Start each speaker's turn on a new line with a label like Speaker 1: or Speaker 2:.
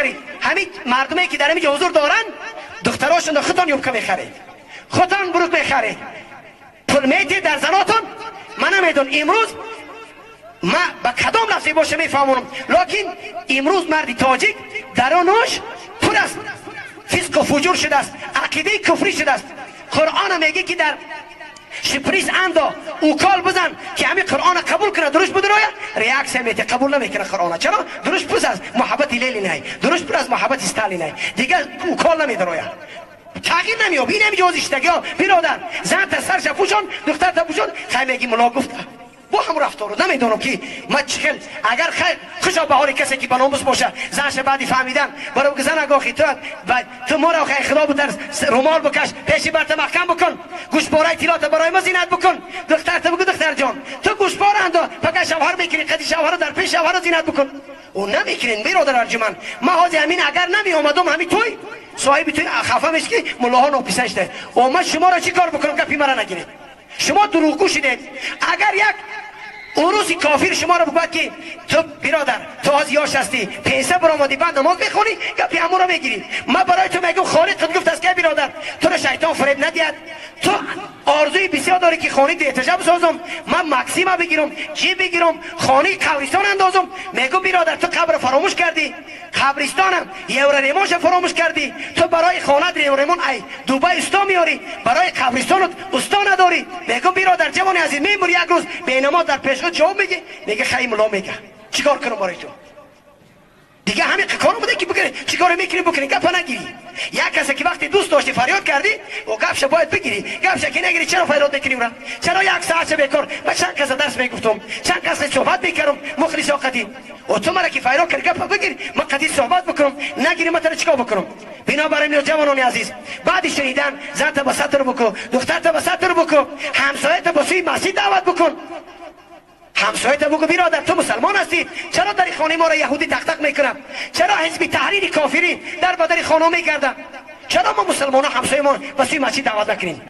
Speaker 1: میخرید. همین مردمی که در اینجا حضور دارن دختراشون خودتان یوبکه میخرید، خودتان بروک میخرید، پول میتید در زناتون. من نمیدون امروز ما با کدام لفظی باشه میفهمونم، لکن امروز مردی تاجیک درونش پر است فسق و فجور شده است، عقیده کفری شده است. قرآن میگه که در شپریس اندا او کال بزن که همین قرآن قبول کنه، درست بود رویا ریاکس میته قبول نمیکنه قرآن. چرا؟ درست پس از محبت لیلی نه، درست پر از محبت استالی نه، دیگه او کال نمیده رویا، تغییر نمیاد. این نمیجوز اشتگی برادر، زن تا سرش پوشون، دختر تا پوشون، خیلی میگی ملا گفت با هم رفتار. نمیدونم که ما چخل اگر خیر خوشا بهار کسی که بناموس باشه زنش بعدی فهمیدن برای که زن اگاخی تو ما را خیر خدا بتر رومال بکش، پیشی برت محکم بکن، گوشباره تیلات برای ما زینت بکن. دختر تو بگو دختر جان تو گوشباره اندا پکا شوهر میکنی، قدی شوهر در پیش شوهر زینت بکن. او نمیکنین برادر ارجمند. ما حاضر همین اگر نمی اومدم همین توی صاحب توی خفه میشه که ملاها ناپیسنش ده. اومد شما را چی کار بکنم گپی مرا نگیرید. شما دروغگو شدید. اگر یک اوروسی کافر شما رو بگوید که تو برادر تو از یاش هستی پیسه برآمدی بعد نماز میخونی گپی همو رو میگیری، ما برای تو میگم خالق خود گفت است که برادر تو رو شیطان فریب ندید. تو آرزوی بسیار داری که خانه دیتجا بسازم، من مکسیما بگیرم، جی بگیرم، خانه قبرستان اندازم. میگم برادر تو قبر فراموش کردی، قبرستانم یوریموش فراموش کردی. تو برای خانه یوریمون ای دوبه استا میاری، برای قبرستانت استا نداری. میگم برادر جوان عزیز میموری یک روز به نماز در پیش جواب میگه، میگه خیلی ملا میگه چیکار کنم برای تو؟ دیگه همین کارو بوده که بکنی، چیکار میکنی بکنی، گپ نگیری. یک کسی که وقتی دوست داشتی فریاد کردی و گپش باید بگیری، گپش که نگیری چرا فریاد میکنی اون؟ چرا یک ساعت بکن؟ من چند کس درس میگفتم، چند کس صحبت میکردم مخلص قدی و تو مرا که فریاد کردی گپ بگیری، من قدی صحبت بکنم نگیری من چیکار بکنم؟ بنابراین جوانان عزیز بعد شنیدن زنت با سطر بکن، دخترت با سطر بکن، همسایت با سوی مسجد دعوت بکن. همسایت بگو برادر تو مسلمان هستی، چرا در خانه ما را یهودی تق میکنم؟ چرا حزب تحریر کافرین در بدر خانه میگردن؟ چرا ما مسلمان ها همسایه ما به سوی مسجد دعوت نکنیم؟